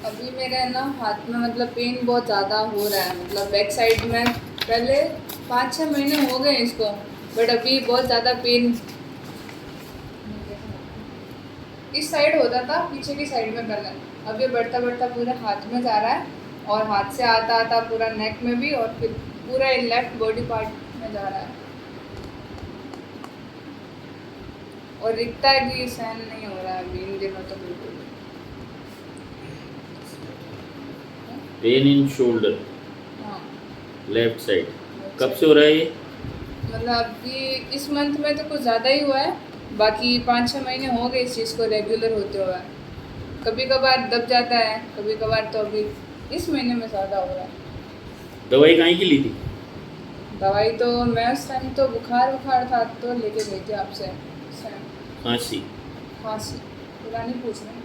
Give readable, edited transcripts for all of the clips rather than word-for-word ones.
अभी मेरे ना हाथ में मतलब पेन बहुत ज़्यादा हो रहा है, मतलब बैक साइड में पहले 5-6 महीने हो गए इसको, बट अभी बहुत ज़्यादा पेन इस साइड होता था, पीछे की साइड में पहले। अभी बढ़ता बढ़ता पूरे हाथ में जा रहा है और हाथ से आता आता पूरा नेक में भी और फिर पूरा लेफ्ट बॉडी पार्ट में जा रहा है और दिखता है कि सहन नहीं हो रहा है अभी इन दिनों तो बिल्कुल भी। पेन इन शोल्डर हाँ, लेफ्ट साइड, कब से हो रहा है ये? मतलब अभी इस मंथ में तो कुछ ज़्यादा ही हुआ है, बाकी 5-6 महीने हो गए इस चीज़ को रेगुलर होते हुए। कभी कभार दब जाता है, कभी कभार, तो अभी इस महीने में ज़्यादा हो रहा है। दवाई कहाँ की ली थी? दवाई तो मैं उस टाइम तो बुखार बुखार था तो लेके गई थी आपसे उस टाइम। खांसी? खांसी पूरा नहीं पूछ रहे।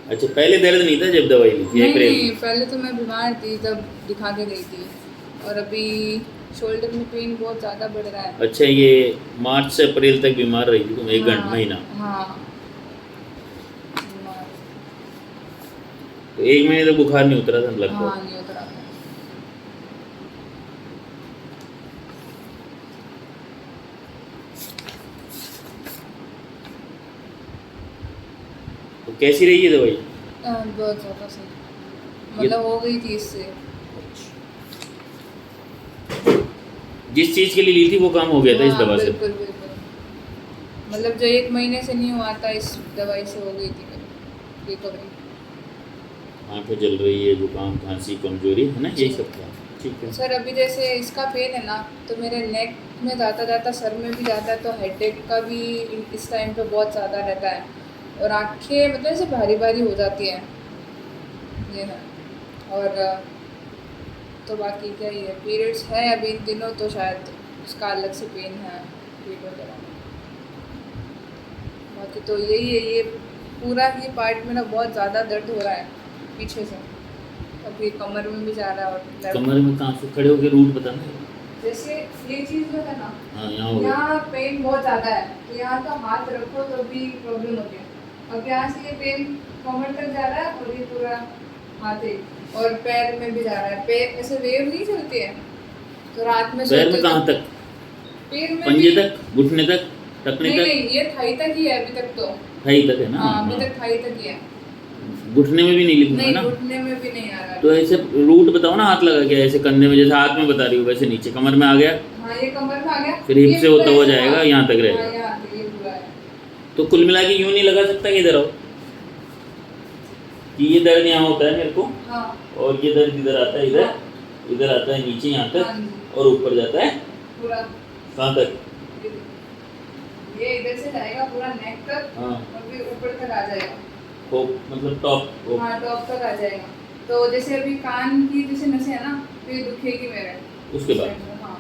अच्छा, पहले दर्द नहीं था जब दवाई ली थी नहीं अप्रैल नहीं, में? पहले तो मैं बीमार थी तब दिखा के गई थी, और अभी शोल्डर में पेन बहुत ज़्यादा बढ़ रहा है। अच्छा, ये मार्च से अप्रैल तक बीमार रही थी तुम, एक हाँ महीना? हाँ, बीमार। तो एक महीने तक बुखार नहीं उतरा था लगभग? हाँ, नहीं उतरा था। तो कैसी रही है दवाई? बहुत ज़्यादा सही, मतलब हो गई थी इससे। जिस चीज़ के लिए ली थी वो काम हो गया था इस हाँ दवा से? बिल्कुल बिल्कुल, मतलब जो 1 महीने से नहीं हुआ था इस दवाई से हो गई थी मेरी रिकवरी। आँखें जल रही है, जुकाम, खांसी, कमजोरी, है ना, यही जी सब था? ठीक है। सर, अभी जैसे इसका पेन है ना, तो मेरे नेक में जाता जाता सर में भी जाता है, तो हेडेक का भी इस टाइम पे बहुत ज़्यादा रहता है, और आंखें मतलब ऐसे भारी भारी हो जाती है, ये है। और तो बाकी क्या ही है, पीरियड्स है अभी इन दिनों तो शायद उसका अलग से पेन है पीरियड वगैरह में। बाकी तो यही है, ये पूरा ही पार्ट मेरा बहुत ज़्यादा दर्द हो रहा है पीछे से, अभी कमर में भी जा रहा है और लेफ्ट। कमर में कहाँ से? खड़े होकर रूट बताना। जैसे ये चीज़ जो है ना, हाँ, यहाँ हो गया। यहाँ पेन बहुत ज़्यादा है, तो यहाँ तो हाथ रखो तो भी प्रॉब्लम होती है। अब यहाँ से ये पेन कमर तक जा रहा है और ये पूरा हाथ है, और पैर में भी जा रहा है। पैर ऐसे वेव नहीं चलती है, तो रात में पैर सोते में तो कहाँ तक? पैर में पंजे भी। तक, घुटने तक, टखने नहीं तक? नहीं, ये थाई तक ही है अभी तक तो। थाई तक है ना? हाँ, अभी हाँ। तक थाई तक ही है। घुटने में भी नहीं लिखूंगा नहीं, ना? घुटने में भी नहीं आ रहा है। तो ऐसे रूट बताओ ना, हाथ लगा के ऐसे कंधे में, जैसे हाथ में बता रही हो वैसे नीचे कमर में आ गया, हाँ, ये कमर में आ गया, फिर हिप ये से पूरा होता हुआ ऐसे जाएगा, था। यहाँ तक हाँ, रहेगा। यहाँ तक ये पूरा है। तो कुल मिला के यूँ नहीं लगा सकता कि इधर आओ, कि ये दर्द यहाँ होता है मेरे को, हाँ और ये दर्द इधर आता है, इधर हाँ, इधर आता है नीचे यहाँ हाँ तक, जी, और ऊपर जाता है पूरा कहाँ तक? ये इधर से जाएगा पूरा नेक तक, हाँ, और फिर ऊपर तक आ जाएगा। हो मतलब टॉप। हाँ, टॉप तक आ जाएगा। तो जैसे अभी कान की जैसे नसें है ना, तो ये दुखेगी मेरे उसके इस बाद टाइम पे। हाँ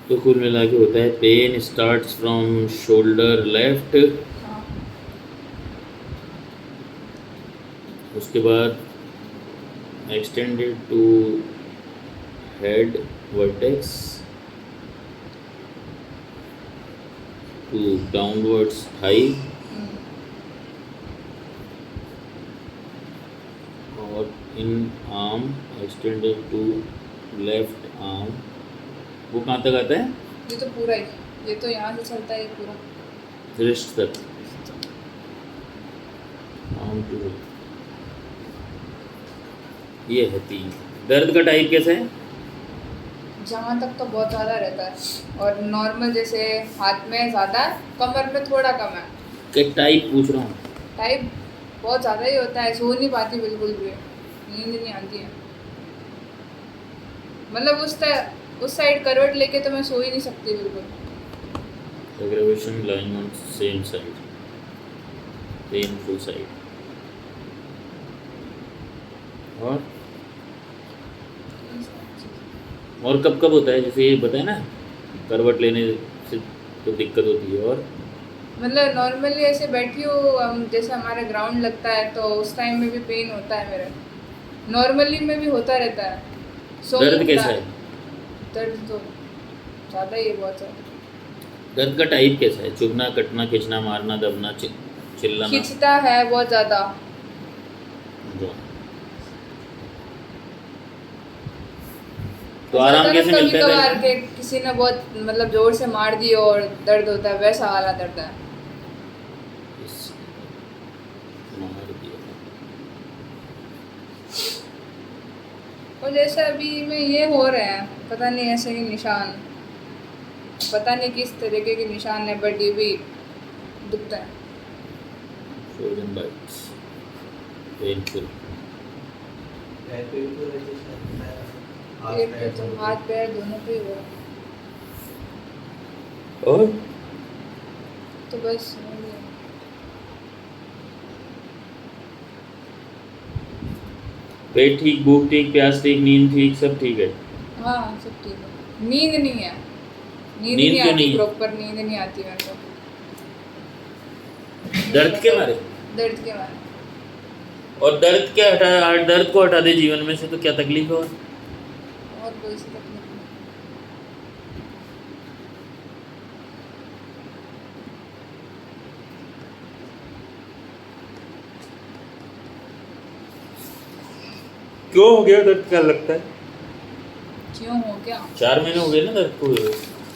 तो कुल मिला के होता है pain starts from shoulder left, हाँ, उसके बाद extended to head vertex to downwards thigh, और in arm extended to left arm. वो कहाँ तक आता है? ये तो पूरा ही, ये तो यहाँ से चलता है ये पूरा। रिस्ट तक, आर्म टू। ये है 3। दर्द का टाइप कैसा है? जहाँ तक तो बहुत ज़्यादा रहता है, और नॉर्मल जैसे हाथ में ज़्यादा, कमर में थोड़ा कम है। क्या टाइप पूछ रहा हूँ? टाइप बहुत ज़्यादा ही होता है, सो नहीं पाती बिल्कुल भी, नींद नहीं आती है। मतलब उस साइड करवट लेके तो मैं सो ही नहीं सकती बिल्कुल। Aggravation lying on same side, painful side. और कब कब होता है? जैसे ये बताए ना, करवट लेने से तो दिक्कत होती है, और मतलब नॉर्मली ऐसे बैठी हूँ, जैसे हमारे ग्राउंड लगता है तो उस टाइम में भी पेन होता है मेरे, नॉर्मली में भी होता रहता है। दर्द कैसा है? दर्द तो ज़्यादा ही है, बहुत ज़्यादा। दर्द का टाइप कैसा है? चुभना, कटना, खींचना, मारना, दबना, चिल्लाना खींचता है बहुत ज़्यादा। जो तो आराम होता है ना कैसे कभी मिलता है कभार दर्द के किसी ने बहुत मतलब जोर से मार दी और दर्द होता है, वैसा वाला दर्द है। इस- मार दिया और जैसे अभी में ये हो रहे हैं, पता नहीं ऐसे के निशान, पता नहीं किस तरीके के निशान है, बट ये भी दुखता है। फ्रोजन बाइट्स पेनफुल पैर पे भी तो रजिस्टर है, हाथ पेट पे पैर तो दोनों पे। हाथ पैर दोनों पे ही हो रहा है। और तो बस वही है। पेट ठीक, भूख ठीक, प्यास ठीक, नींद ठीक, सब ठीक है। हाँ सब ठीक है, नींद नहीं है, नींद नींद नहीं क्यों आती, नहीं है? प्रॉपर नींद नहीं आती मेरे को। दर्द के मारे? दर्द के मारे। और दर्द को हटा दे जीवन में से तो क्या तकलीफ है? और कोई सी तकलीफ नहीं। क्यों हो गया दर्द, क्या लगता है? क्यों हो क्या? 4 महीने हो गए ना दर्द को हुए?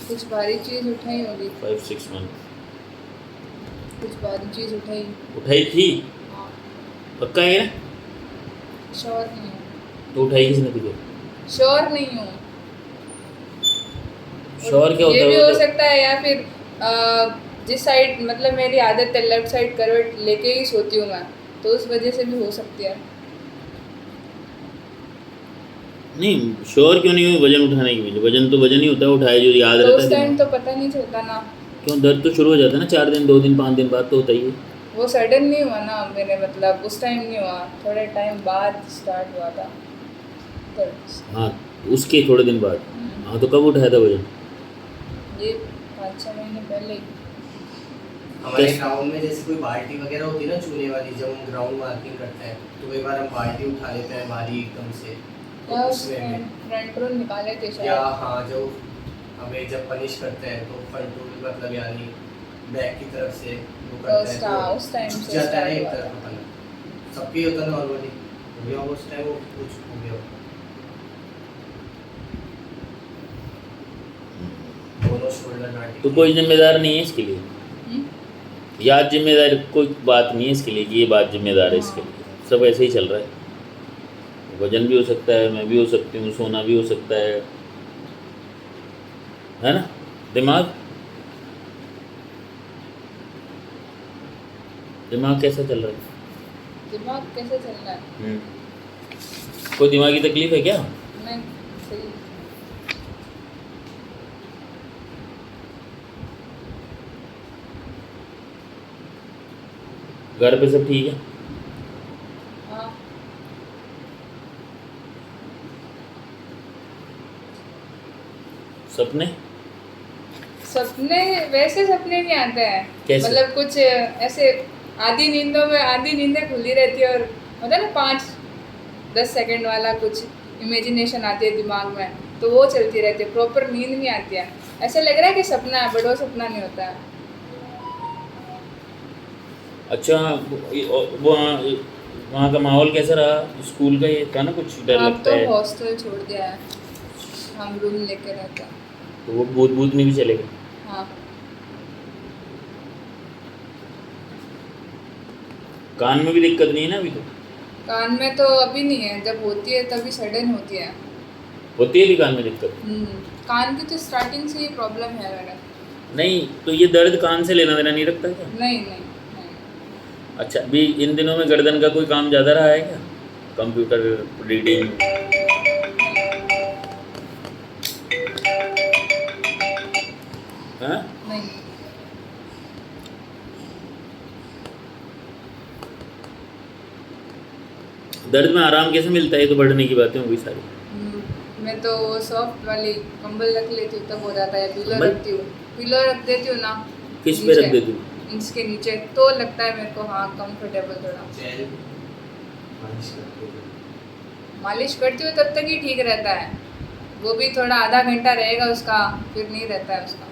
कुछ भारी चीज उठाई होगी, 5-6 मंथ कुछ भारी चीज उठाई। उठाई थी? हाँ, पक्का है ना? श्योर नहीं हूँ, तो उठाई किसने तुझे? श्योर नहीं हूँ। श्योर क्या होता ये है भी वो हो तो? सकता है, या फिर जिस साइड मतलब मेरी आदत है लेफ्ट साइड करवट लेके ही सोती हूँ मैं, तो उस वजह से भी हो सकती है। नहीं, श्योर क्यों नहीं हुई वजन उठाने की वजह? वजन तो वजन ही होता है, उठाए जो याद तो रहता उस है टाइम दिमाग। तो पता नहीं चलता ना, क्यों, दर्द तो शुरू हो जाता है ना 4 दिन, 2 दिन, 5 दिन बाद तो होता ही है। वो सडन नहीं हुआ ना मेरे, मतलब उस टाइम नहीं हुआ, थोड़े टाइम बाद स्टार्ट हुआ था। तो हाँ, उसके थोड़े दिन बाद। हाँ, तो कब उठाया था वजन? ये 5-6 महीने पहले ही। हमारे कैसे? ग्राउंड में जैसे कोई बाल्टी वगैरह होती है ना चूने वाली, जब हम ग्राउंड मार्किंग करते हैं तो कई बार हम बाल्टी उठा लेते हैं भारी एकदम से, तो या उसमें में फ्रंट रोल निकाले थे या शायद। हाँ, जो हमें जब पनिश करते हैं तो फ्रंट रूल मतलब यानी बैक की तरफ से वो करते हैं तो उस टाइम झुक से जाता है स्टार्ट एक हुआ तरफ था। अपना, सबके होता है नॉर्मली, हो गया उस टाइम, वो कुछ हो गया दोनों शोल्डर नाटी। तो कोई जिम्मेदार नहीं है इसके लिए? हम्म? याद जिम्मेदार कोई बात नहीं है इसके लिए कि ये बात जिम्मेदार है इसके हाँ। लिए, सब ऐसे ही चल रहा है। वजन भी हो सकता है, मैं भी हो सकती हूँ, सोना भी हो सकता है ना? दिमाग दिमाग कैसा चल रहा है? दिमाग कैसे चल रहा है? कोई दिमागी तकलीफ है क्या? नहीं, सही। घर पे सब ठीक है? हाँ, सपने? सपने वैसे सपने नहीं आते हैं। कैसे? मतलब कुछ ऐसे आधी नींदों में, आधी नींदें खुली रहती है, और होता है ना 5-10 सेकंड वाला कुछ इमेजिनेशन आती है दिमाग में, तो वो चलती रहती है, प्रॉपर नींद नहीं आती है। ऐसे लग रहा है कि सपना है, बट वो सपना नहीं होता है। अच्छा, वहाँ का माहौल कैसा रहा? स्कूल का ये था ना, कुछ डर अब लगता तो है? हॉस्टल छोड़ दिया है, हम रूम लेके रहते हैं। तो वो भूत भूत में भी चलेगा? हाँ, कान में भी दिक्कत नहीं है ना अभी तो? कान में तो अभी नहीं है, जब होती है तभी सडन होती है। होती है भी कान में दिक्कत? कान की तो स्टार्टिंग से ही प्रॉब्लम है मेरा। नहीं, तो ये दर्द कान से लेना देना नहीं रखता क्या? नहीं नहीं नहीं। अच्छा, अभी इन दिनों में गर्दन का कोई काम ज़्यादा रहा है क्या? Computer reading? हाँ? नहीं। दर्द में आराम कैसे मिलता है? ये तो बढ़ने की बातें होगी सारी। मैं तो सॉफ्ट वाली कंबल रख लेती हूँ तब हो जाता है। पिलो कंबल? रखती हूँ, पिलो रख देती हूँ ना किस पे रख देती हूँ? इसके नीचे, तो लगता है मेरे को हाँ कंफर्टेबल थोड़ा। जेल मालिश करते हैं। मालिश करती हूँ तब तक ही ठीक रहता है, वो भी थोड़ा आधा घंटा रहेगा उसका, फिर नहीं रहता है उसका।